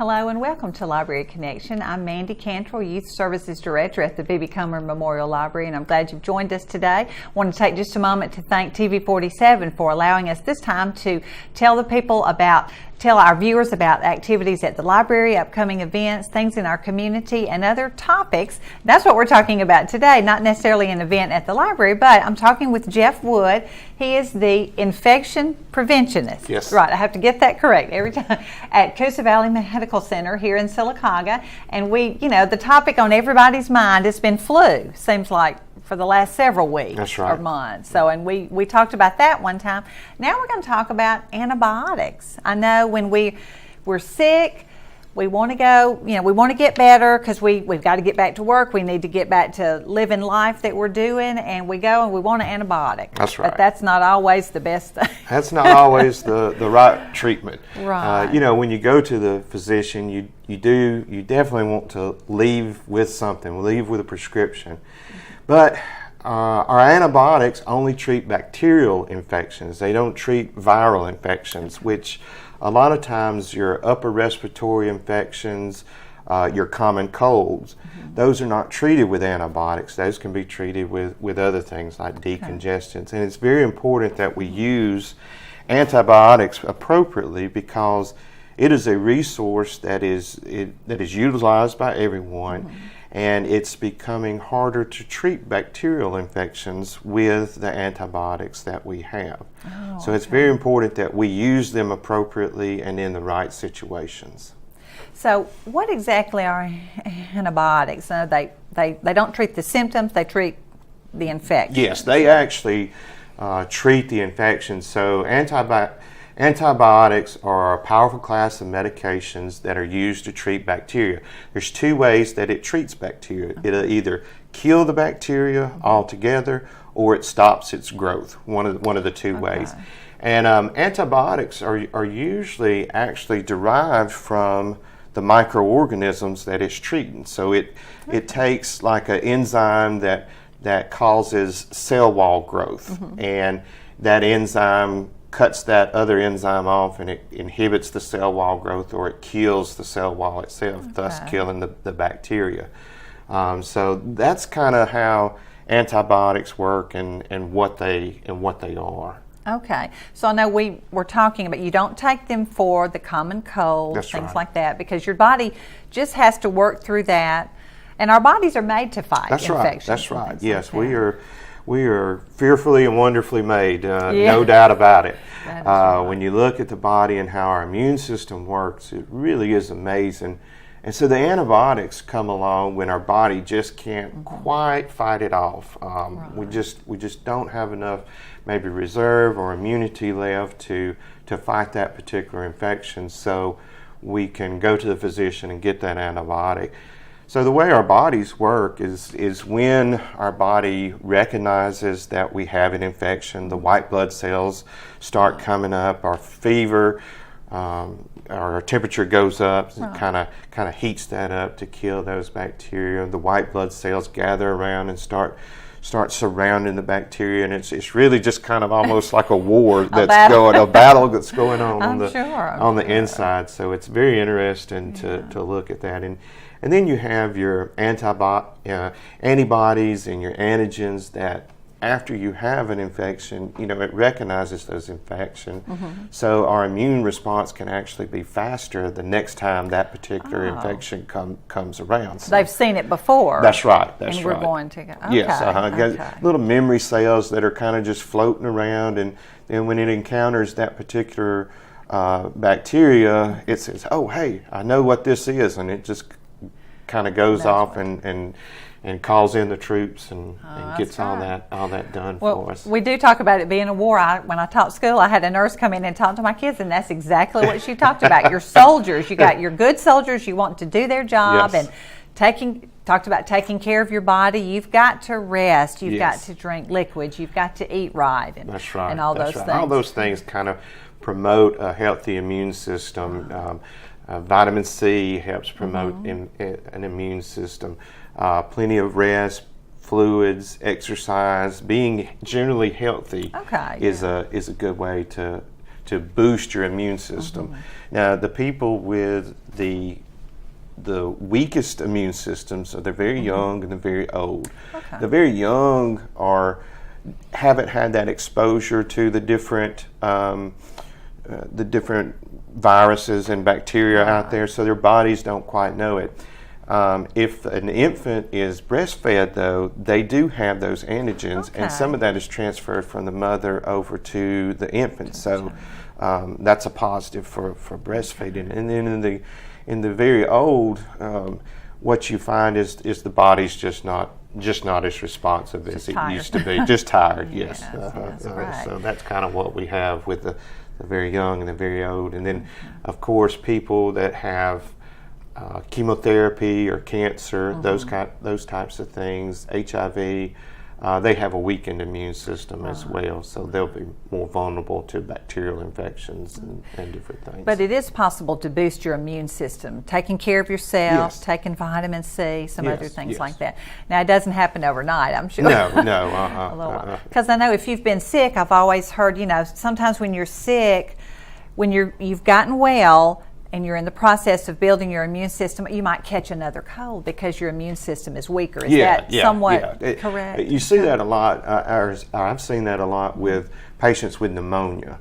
Hello and welcome to Library Connection. I'm Mandy Cantrell, Youth Services Director at the B.B. Comer Memorial Library, and I'm glad you've joined us today. I want to take just a moment to thank TV47 for allowing us this time to tell our viewers about activities at the library, upcoming events, things in our community, and other topics. That's what we're talking about today, not necessarily an event at the library, but I'm talking with Jeff Wood. He is the infection preventionist. Yes. Right, I have to get that correct every time, at Coosa Valley Medical Center here in Sylacauga. And the topic on everybody's mind has been flu, seems like, for the last several weeks. That's right. Or months. So, and we talked about that one time. Now we're going to talk about antibiotics. I know when we're sick, we want to go, we want to get better because we've got to get back to work. We need to get back to living life that we're doing, and we go and we want an antibiotic. That's right. But that's not always the best thing. That's not always the right treatment. Right. When you go to the physician, you definitely want to leave with something, leave with a prescription. But our antibiotics only treat bacterial infections. They don't treat viral infections, which a lot of times your upper respiratory infections, your common colds, those are not treated with antibiotics. Those can be treated with other things like decongestants. And it's very important that we use antibiotics appropriately because it is a resource that is utilized by everyone. And it's becoming harder to treat bacterial infections with the antibiotics that we have. So it's very important that we use them appropriately and in the right situations. So what exactly are antibiotics? They don't treat the symptoms, they treat the infection. Yes, they actually treat the infection. So antibiotics are a powerful class of medications that are used to treat bacteria. There's two ways that it treats bacteria. It'll either kill the bacteria altogether or it stops its growth, one of the two ways. And antibiotics are usually actually derived from the microorganisms that it's treating. So it takes like an enzyme that causes cell wall growth, and that enzyme cuts that other enzyme off and it inhibits the cell wall growth, or it kills the cell wall itself, thus killing the bacteria. So that's kind of how antibiotics work and what they are. Okay, so I know we were talking about you don't take them for the common cold, That's things right. like that, because your body just has to work through that, and our bodies are made to fight infections. That's right. Yes, like we are fearfully and wonderfully made, no doubt about it. Right. When you look at the body and how our immune system works, it really is amazing. And so the antibiotics come along when our body just can't quite fight it off. We just don't have enough maybe reserve or immunity left to fight that particular infection, so we can go to the physician and get that antibiotic. So the way our bodies work is when our body recognizes that we have an infection, the white blood cells start coming up, our fever, our temperature goes up, it kind of heats that up to kill those bacteria. The white blood cells gather around and start surrounding the bacteria, and it's really just kind of almost like a war a battle that's going on on the inside. So it's very interesting to look at that. And then you have your antibodies and your antigens that after you have an infection, it recognizes those infections. So our immune response can actually be faster the next time that particular infection comes around. So they've seen it before. That's right. And we're going to go. Okay. Yes, got little memory cells that are kind of just floating around, and then when it encounters that particular bacteria, it says, "Oh, hey, I know what this is," and it just kind of goes off and calls in the troops and gets all that done for us. We do talk about it being a war. When I taught school, I had a nurse come in and talk to my kids, and that's exactly what she talked about. Your soldiers, you got your good soldiers, you want to do their job, and talked about taking care of your body. You've got to rest, you've got to drink liquids, you've got to eat right, and that's right. And all those things. All those things kind of promote a healthy immune system. Vitamin C helps promote an immune system. Plenty of rest, fluids, exercise, being generally healthy is a good way to to boost your immune system. Now, the people with the weakest immune systems are the very young and the very old. Okay. The very young haven't had that exposure to the different viruses and bacteria out there, so their bodies don't quite know it. If an infant is breastfed, though, they do have those antigens, and some of that is transferred from the mother over to the infant. So that's a positive for breastfeeding. And then in the very old, what you find is the body's just not as responsive as it used to be. Just tired, yes. Right. So that's kind of what we have with the very young and the very old. And then, of course, people that have chemotherapy or cancer, those types of things, HIV, they have a weakened immune system as well, so they'll be more vulnerable to bacterial infections and different things. But it is possible to boost your immune system, taking care of yourself, taking vitamin C, some other things like that. Now, it doesn't happen overnight, I'm sure. No. Because I know if you've been sick, I've always heard, sometimes when you're sick, when you've gotten well, and you're in the process of building your immune system, you might catch another cold because your immune system is weaker. Is that somewhat correct? You see that a lot. I've seen that a lot with patients with pneumonia.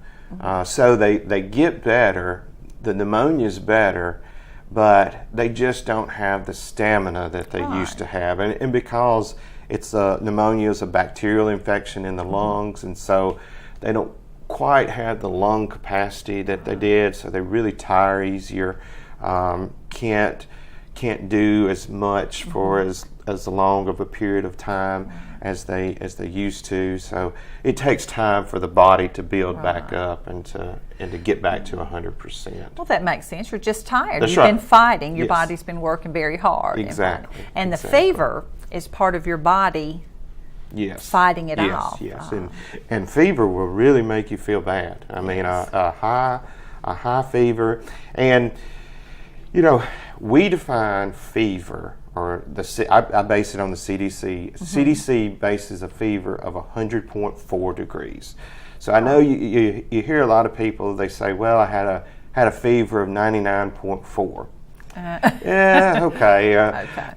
So they get better, the pneumonia is better, but they just don't have the stamina that they used to have. And because pneumonia is a bacterial infection in the lungs, and so they don't quite have the lung capacity that they did, so they really tire easier, can't do as much for as long of a period of time as they used to. So it takes time for the body to build back up and to get back to 100%. Well, that makes sense. You're just tired. That's You've right. been fighting. Your body's been working very hard. Exactly. And the fever is part of your body fighting it off. Yes, and fever will really make you feel bad. I mean, a high fever, and we define fever, or I base it on the CDC. CDC bases a fever of 100.4 degrees. So I know you hear a lot of people, they say, well, I had a fever of 99.4. Okay.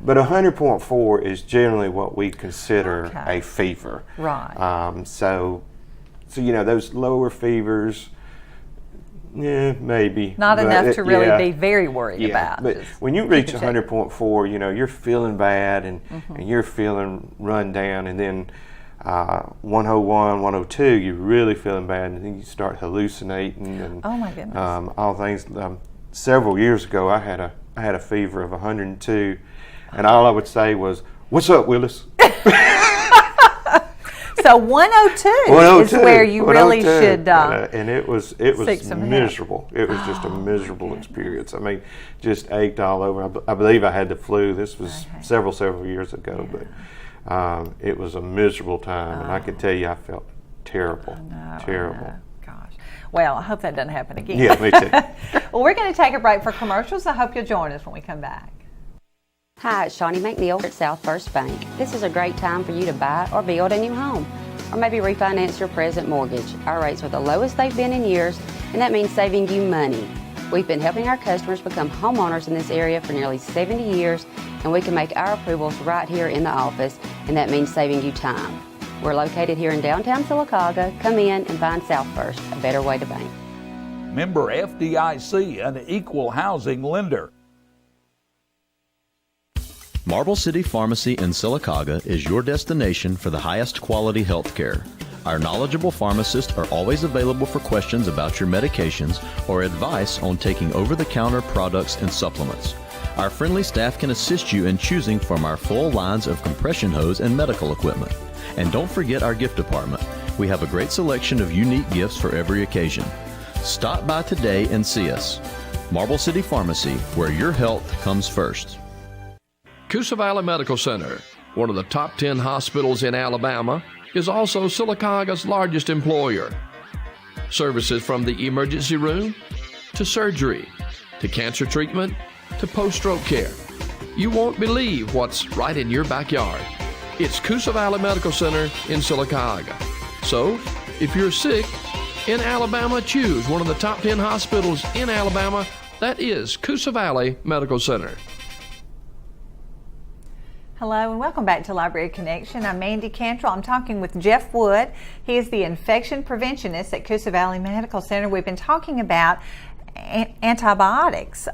But 100.4 is generally what we consider a fever. Right. So those lower fevers, maybe not enough to really be very worried about. But when you reach 100.4, you're feeling bad and you're feeling run down, and then 101, 102, you're really feeling bad, and then you start hallucinating and oh my goodness, all things. Several years ago, I had a fever of 102, and all I would say was, "What's up, Willis?" So 102 is where you really should. And it was miserable. Help. It was just a miserable experience. I mean, just ached all over. I believe I had the flu. This was several years ago, but it was a miserable time, and I can tell you, I felt terrible. Terrible. Well, I hope that doesn't happen again. Yeah, me too. Well, we're going to take a break for commercials. I hope you'll join us when we come back. Hi, it's Shawnee McNeil at South First Bank. This is a great time for you to buy or build a new home, or maybe refinance your present mortgage. Our rates are the lowest they've been in years, and that means saving you money. We've been helping our customers become homeowners in this area for nearly 70 years, and we can make our approvals right here in the office, and that means saving you time. We're located here in downtown Sylacauga. Come in and find South First, a better way to bank. Member FDIC, an equal housing lender. Marble City Pharmacy in Sylacauga is your destination for the highest quality health care. Our knowledgeable pharmacists are always available for questions about your medications or advice on taking over-the-counter products and supplements. Our friendly staff can assist you in choosing from our full lines of compression hose and medical equipment. And don't forget our gift department. We have a great selection of unique gifts for every occasion. Stop by today and see us. Marble City Pharmacy, where your health comes first. Coosa Valley Medical Center, one of the top 10 hospitals in Alabama, is also Sylacauga's largest employer. Services from the emergency room to surgery to cancer treatment to post-stroke care. You won't believe what's right in your backyard. It's Coosa Valley Medical Center in Sylacauga. So, if you're sick, in Alabama, choose one of the top 10 hospitals in Alabama. That is Coosa Valley Medical Center. Hello and welcome back to Library Connection. I'm Mandy Cantrell. I'm talking with Jeff Wood. He is the infection preventionist at Coosa Valley Medical Center. We've been talking about antibiotics,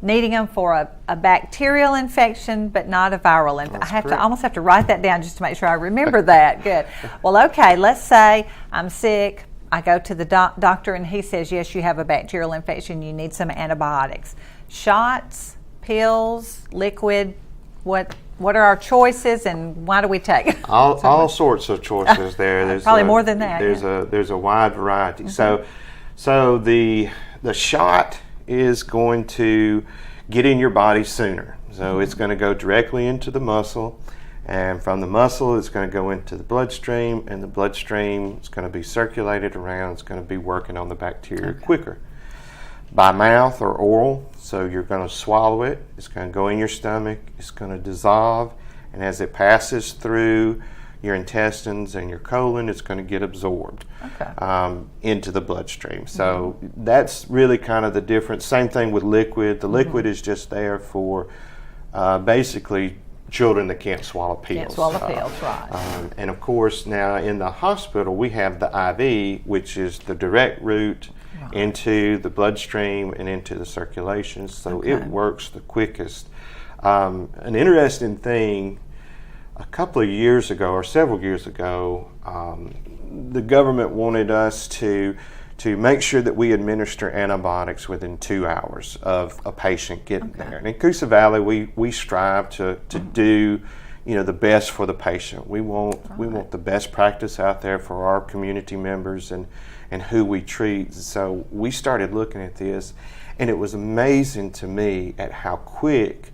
needing them for a bacterial infection, but not a viral infection. I almost have to write that down just to make sure I remember that. Good. Well, okay, let's say I'm sick. I go to the doctor and he says, yes, you have a bacterial infection. You need some antibiotics. Shots, pills, liquid, what are our choices and why do we take it? All sorts of choices there. There's probably more than that. There's a wide variety. So the shot is going to get in your body sooner. So it's going to go directly into the muscle, and from the muscle it's going to go into the bloodstream, and the bloodstream is going to be circulated around. It's going to be working on the bacteria quicker. By mouth or oral, so you're going to swallow it, it's going to go in your stomach, it's going to dissolve, and as it passes through your intestines and your colon, it's going to get absorbed into the bloodstream. So that's really kind of the difference. Same thing with liquid. The liquid is just there for basically children that can't swallow pills. Can't swallow pills, right. And of course, now in the hospital, we have the IV, which is the direct route into the bloodstream and into the circulation, so it works the quickest. An interesting thing, a couple of years ago or several years ago, the government wanted us to make sure that we administer antibiotics within 2 hours of a patient getting there. And in Coosa Valley, we strive to do the best for the patient. We want the best practice out there for our community members and who we treat. So we started looking at this, and it was amazing to me at how quick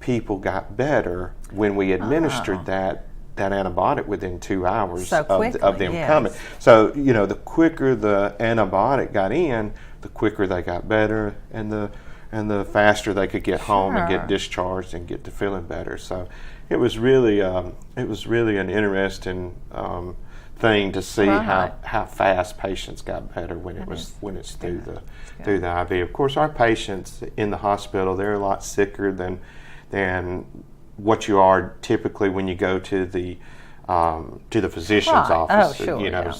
people got better when we administered that antibiotic within 2 hours of them coming. So the quicker the antibiotic got in, the quicker they got better, and the faster they could get home and get discharged and get to feeling better. So it was really an interesting thing to see how fast patients got better when it's through the IV. Of course, our patients in the hospital, they're a lot sicker than what you are typically when you go to the physician's office.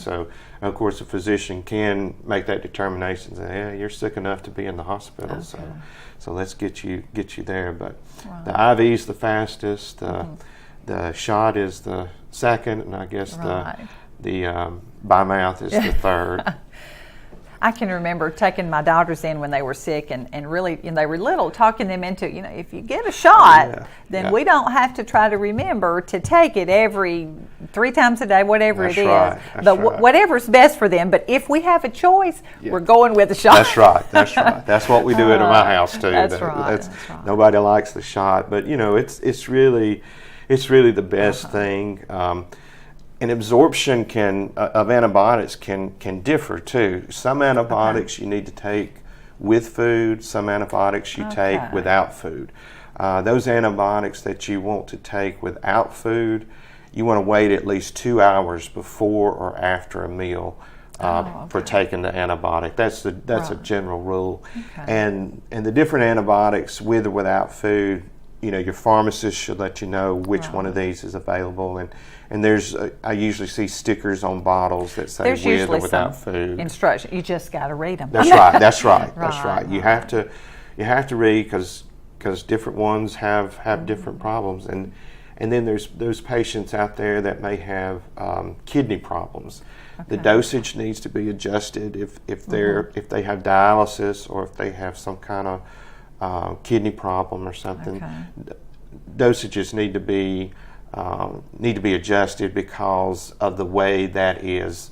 So of course the physician can make that determination, say, yeah, you're sick enough to be in the hospital, so let's get you there. But the IV is the fastest, the shot is the second, and I guess the by mouth is the third. I can remember taking my daughters in when they were sick and really, they were little, talking them into, if you get a shot, then we don't have to try to remember to take it every 3 times a day, whatever it is. But whatever's best for them. But if we have a choice, we're going with the shot. That's right. That's what we do at my house too. That's right. Nobody likes the shot, but it's really the best thing. And absorption of antibiotics can differ too. Some antibiotics you need to take with food. Some antibiotics you take without food. Those antibiotics that you want to take without food, you want to wait at least 2 hours before or after a meal for taking the antibiotic. That's a general rule. And the different antibiotics with or without food, your pharmacist should let you know which one of these is available. And there's, I usually see stickers on bottles that say with or without food. Instruction. You just got to read them. That's right. You have to read because different ones have different problems. And then there's those patients out there that may have kidney problems. The dosage needs to be adjusted if they have dialysis or if they have some kind of kidney problem or something. Dosages need to be adjusted because of the way that is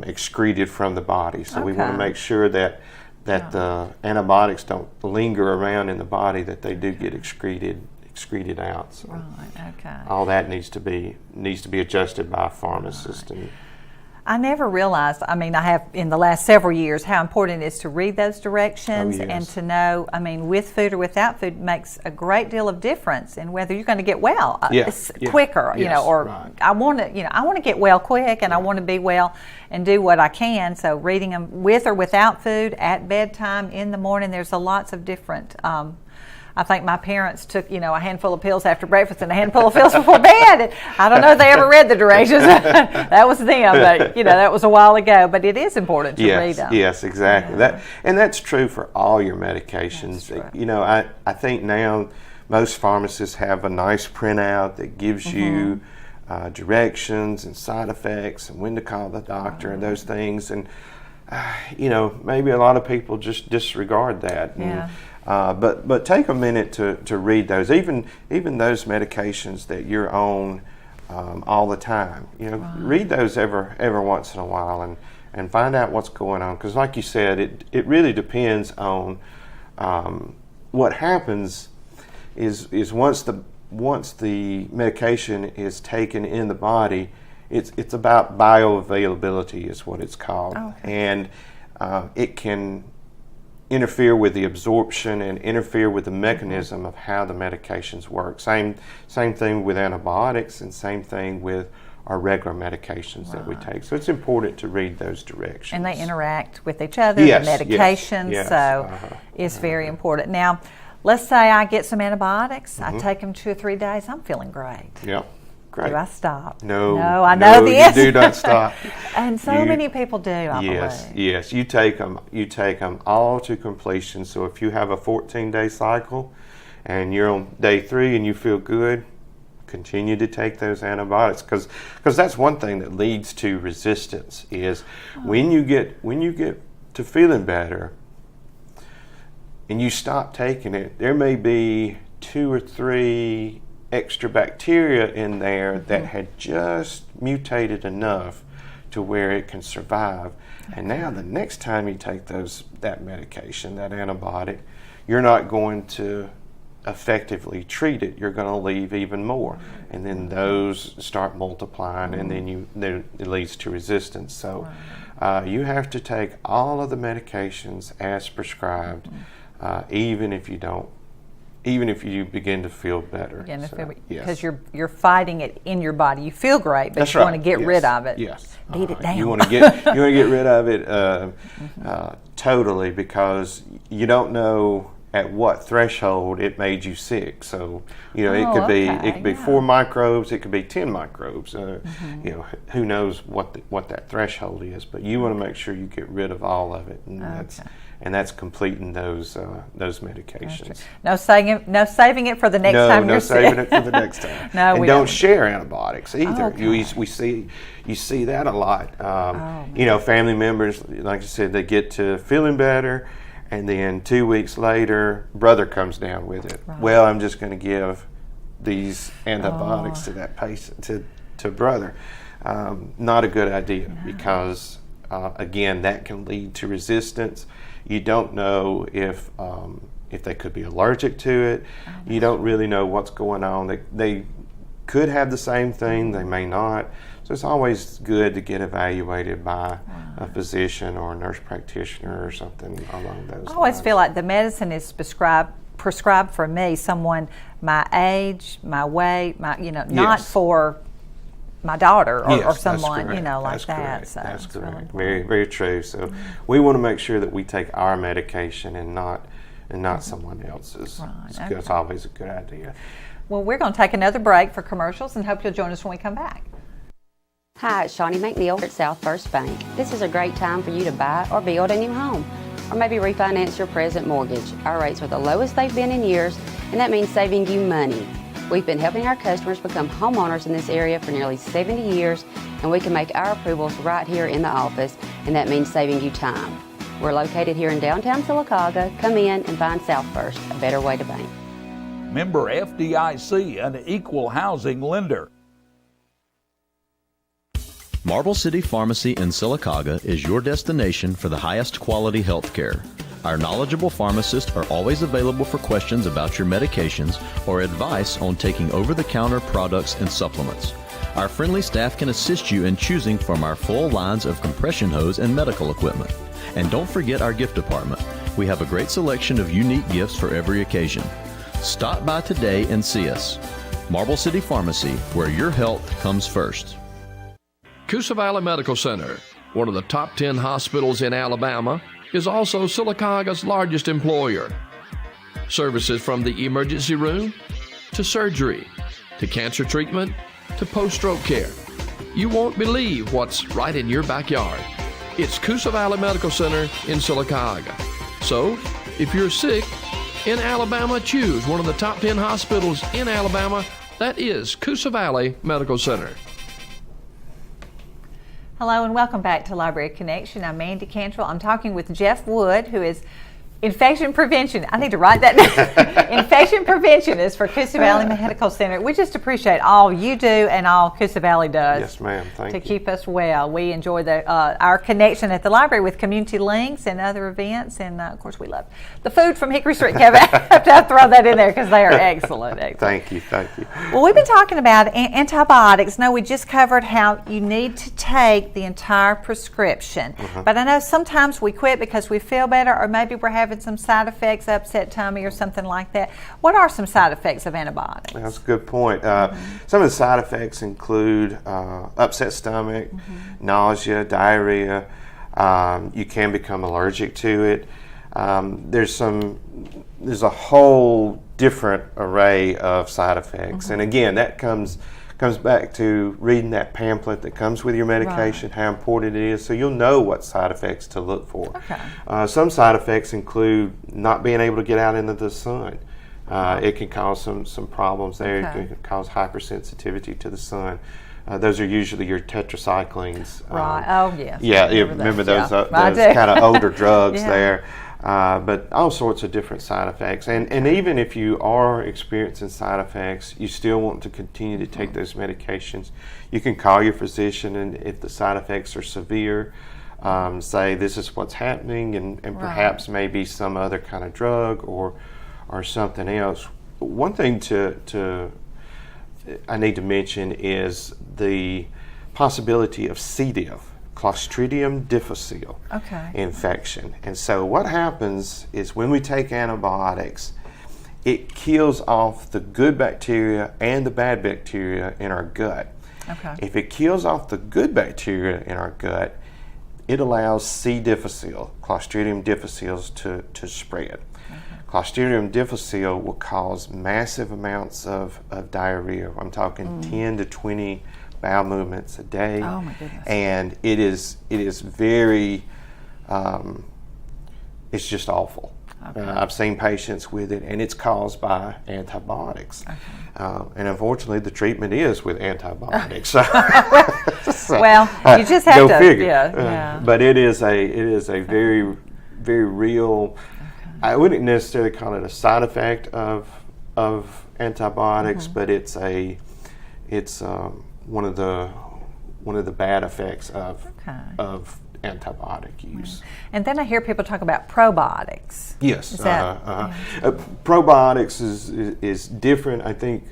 excreted from the body. So we want to make sure that the antibiotics don't linger around in the body, that they do get excreted out. So all that needs to be adjusted by a pharmacist. And I never realized, I mean, I have in the last several years, how important it is to read those directions and to know, I mean, with food or without food makes a great deal of difference in whether you're going to get well quicker, you know, or I want to get well quick and I want to be well and do what I can. So reading them with or without food, at bedtime, in the morning, there's lots of different I think my parents took, a handful of pills after breakfast and a handful of pills before bed. And I don't know if they ever read the directions. That was them, but that was a while ago. But it is important to read them. Yes, exactly. That's true for all your medications. I think now most pharmacists have a nice printout that gives you directions and side effects and when to call the doctor and those things. And maybe a lot of people just disregard that. But take a minute to read those, even those medications that you're on all the time. Read those every once in a while and find out what's going on. Because like you said, it really depends on what happens is once the medication is taken in the body, it's about bioavailability is what it's called, and it can interfere with the absorption and interfere with the mechanism of how the medications work. Same thing with antibiotics and same thing with our regular medications that we take. So it's important to read those directions. And they interact with each other, the medications, so it's very important. Now, let's say I get some antibiotics, I take them 2 or 3 days, I'm feeling great. Yep. Great. Do I stop? No, I know the answer. You do not stop. And so many people do, I believe. Yes, you take them all to completion. So if you have a 14-day cycle and you're on day 3 and you feel good, continue to take those antibiotics because that's one thing that leads to resistance is when you get to feeling better and you stop taking it, there may be 2 or 3 extra bacteria in there that had just mutated enough to where it can survive. And now the next time you take that medication, that antibiotic, you're not going to effectively treat it. You're going to leave even more. And then those start multiplying and then it leads to resistance. So you have to take all of the medications as prescribed, even if you begin to feel better. Because you're fighting it in your body. You feel great, but you want to get rid of it. Yes. Beat it down. You want to get rid of it totally because you don't know at what threshold it made you sick. So, it could be 4 microbes, it could be 10 microbes. Who knows what that threshold is, but you want to make sure you get rid of all of it. And that's completing those medications. No saving it for the next time you're sick. No saving it for the next time. And don't share antibiotics either. You see that a lot. Family members, like I said, they get to feeling better, and then 2 weeks later, brother comes down with it. Right. Well, I'm just going to give these antibiotics to that patient, to brother. Not a good idea because, again, that can lead to resistance. You don't know if they could be allergic to it. You don't really know what's going on. They could have the same thing. They may not. So it's always good to get evaluated by a physician or a nurse practitioner or something along those lines. I always feel like the medicine is prescribed for me, someone my age, my weight, not for my daughter or someone, like that. So that's correct. Really very, very true. So we want to make sure that we take our medication and not someone else's. Right. That's always a good idea. Well, we're going to take another break for commercials and hope you'll join us when we come back. Hi, it's Shawnee McNeil at South First Bank. This is a great time for you to buy or build a new home, or maybe refinance your present mortgage. Our rates are the lowest they've been in years, and that means saving you money. We've been helping our customers become homeowners in this area for nearly 70 years, and we can make our approvals right here in the office, and that means saving you time. We're located here in downtown Sylacauga. Come in and find South First, a better way to bank. Member FDIC, an equal housing lender. Marble City Pharmacy in Sylacauga is your destination for the highest quality health care. Our knowledgeable pharmacists are always available for questions about your medications or advice on taking over-the-counter products and supplements. Our friendly staff can assist you in choosing from our full lines of compression hose and medical equipment. And don't forget our gift department. We have a great selection of unique gifts for every occasion. Stop by today and see us. Marble City Pharmacy, where your health comes first. Coosa Valley Medical Center, one of the top 10 hospitals in Alabama, is also Silicaga's largest employer. Services from the emergency room to surgery to cancer treatment to post-stroke care. You won't believe what's right in your backyard. It's Coosa Valley Medical Center in Silicaga. So, if you're sick in Alabama, choose one of the top 10 hospitals in Alabama. That is Coosa Valley Medical Center. Hello and welcome back to Library Connection. I'm Mandy Cantrell. I'm talking with Jeff Wood, who is infection prevention. I need to write that down. Infection preventionist for Coosa Valley Medical Center. We just appreciate all you do and all Coosa Valley does. Yes, ma'am. Thank you. To keep us well. We enjoy our connection at the library with community links and other events, and of course we love the food from Hickory Street. I have to throw that in there because they are excellent. Thank you. Well, we've been talking about antibiotics. Now, we just covered how you need to take the entire prescription, but I know sometimes we quit because we feel better, or maybe we're having some side effects, upset tummy or something like that. What are some side effects of antibiotics? That's a good point. Some of the side effects include upset stomach, nausea, diarrhea. You can become allergic to it. There's a whole different array of side effects, and again, that comes back to reading that pamphlet that comes with your medication, how important it is, so you'll know what side effects to look for. Okay. Some side effects include not being able to get out into the sun. It can cause some problems there. Okay. It can cause hypersensitivity to the sun. Those are usually your tetracyclines. Right. Oh, yes. Yeah, remember those I do. kind of older drugs Yeah. there. But all sorts of different side effects. And even if you are experiencing side effects, you still want to continue to take those medications. You can call your physician, and if the side effects are severe, say this is what's happening, and perhaps maybe some other kind of drug or something else. One thing I need to mention is the possibility of C. diff. Clostridium difficile infection. And so what happens is when we take antibiotics, it kills off the good bacteria and the bad bacteria in our gut. Okay. If it kills off the good bacteria in our gut, it allows C. difficile, Clostridium difficile, to spread. Clostridium difficile will cause massive amounts of diarrhea. I'm talking 10 to 20 bowel movements a day. Oh my goodness. And it is very, it's just awful. Okay. I've seen patients with it, and it's caused by antibiotics. Okay. And unfortunately, the treatment is with antibiotics. So Well, you just have go to figure. Yeah. But it is a very, very real. I wouldn't necessarily call it a side effect of antibiotics, but it's one of the bad effects of antibiotic use. And then I hear people talk about probiotics. Yes, Is that, probiotics is different. I think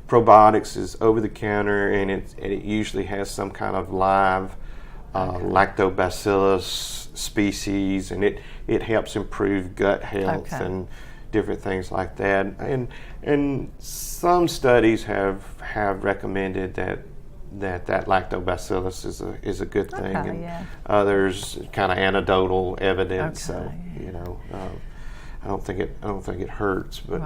probiotics is over the counter, and it usually has some kind of live lactobacillus species, and it helps improve gut health and different things like that. And some studies have recommended that lactobacillus is a good thing, and others kind of anecdotal evidence. So I don't think it hurts, but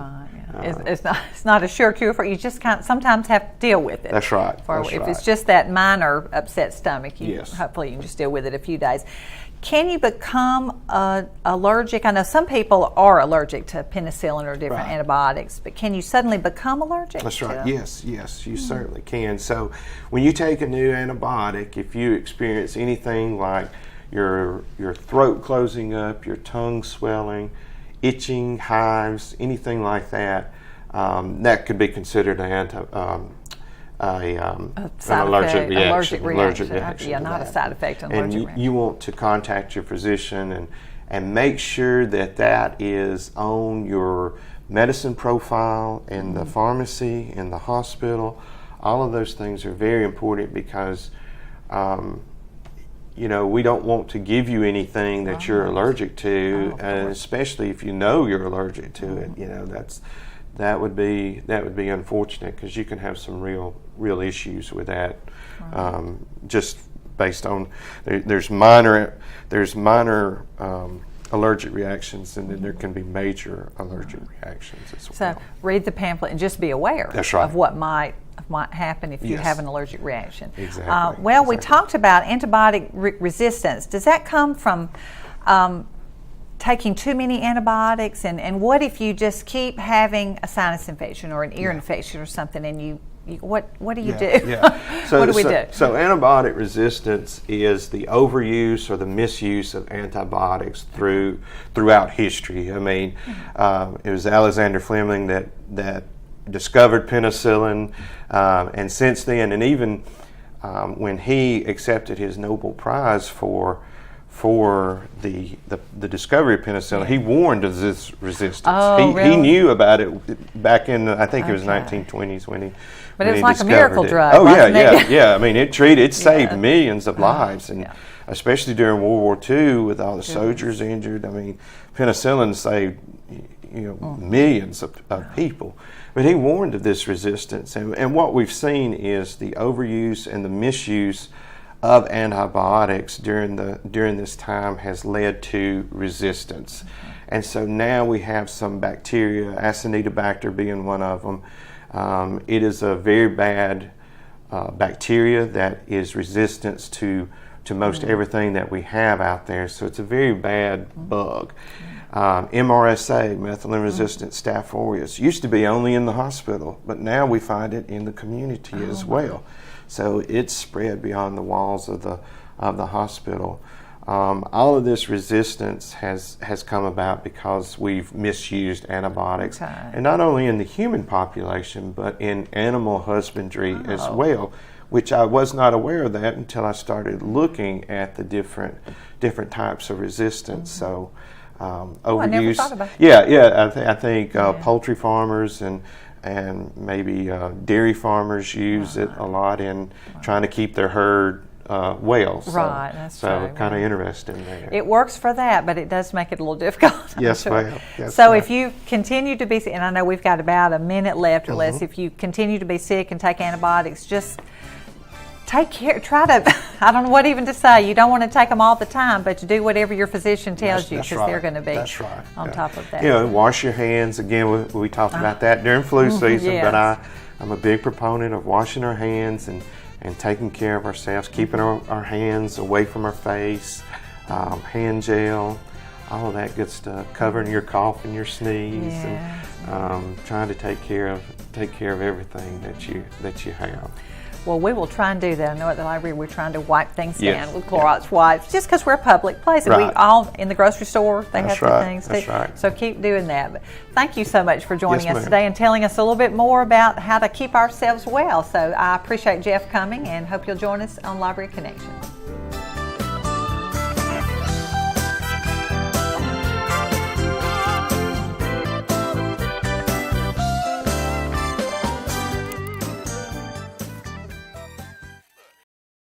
it's not a sure cure for it. You just sometimes have to deal with it. That's right. If it's just that minor upset stomach, hopefully you can just deal with it a few days. Can you become allergic? I know some people are allergic to penicillin or different antibiotics, but can you suddenly become allergic? That's right. Yes, you certainly can. So when you take a new antibiotic, if you experience anything like your throat closing up, your tongue swelling, itching, hives, anything like that, that could be considered an allergic reaction. Yeah, not a side effect, an allergic reaction. And you want to contact your physician and make sure that is on your medicine profile in the pharmacy, in the hospital. All of those things are very important because, we don't want to give you anything that you're allergic to, and especially if you know you're allergic to it. That would be unfortunate because you can have some real issues with that. Just based on there's minor allergic reactions, and then there can be major allergic reactions as well. So read the pamphlet and just be aware of what might happen if you have an allergic reaction. Exactly. We talked about antibiotic resistance. Does that come from taking too many antibiotics? And what if you just keep having a sinus infection or an ear infection or something, and what do you do? So, what do we do? So antibiotic resistance is the overuse or the misuse of antibiotics throughout history. I mean, it was Alexander Fleming that discovered penicillin, and since then, and even when he accepted his Nobel Prize for the discovery of penicillin, he warned of this resistance. He knew about it back in I think it was 1920s when he. But it was like a miracle drug. Oh yeah. I mean, it saved millions of lives, and especially during World War II with all the soldiers injured. I mean, penicillin saved millions of people. But he warned of this resistance, and what we've seen is the overuse and the misuse of antibiotics during this time has led to resistance. And so now we have some bacteria, Acinetobacter being one of them. It is a very bad bacteria that is resistant to most everything that we have out there. So it's a very bad bug. MRSA, methicillin-resistant Staph aureus, used to be only in the hospital, but now we find it in the community as well. So it's spread beyond the walls of the hospital. All of this resistance has come about because we've misused antibiotics, and not only in the human population, but in animal husbandry as well, which I was not aware of that until I started looking at the different types of resistance. So overuse. I never thought about that. I think poultry farmers and maybe dairy farmers use it a lot in trying to keep their herd well. Right, that's so true. kind of interesting there. It works for that, but it does make it a little difficult. Yes, sure. ma'am. Yes, so ma'am. if you continue to be sick, and I know we've got about a minute left or less, if you continue to be sick and take antibiotics, just take care. Try to, I don't know what even to say. You don't want to take them all the time, but to do whatever your physician tells you, because they're going to be on top of that. Wash your hands. Again, we talked about that during flu season, but I'm a big proponent of washing our hands and taking care of ourselves, keeping our hands away from our face, hand gel, all of that good stuff, covering your cough and your sneeze, and trying to take care of everything that you have. Well, we will try and do that. I know at the library we're trying to wipe things down with Clorox wipes, just because we're a public place, and we all in the grocery store they have good things too. So keep doing that. But thank you so much for joining us today and telling us a little bit more about how to keep ourselves well. So I appreciate Jeff coming, and hope you'll join us on Library Connection.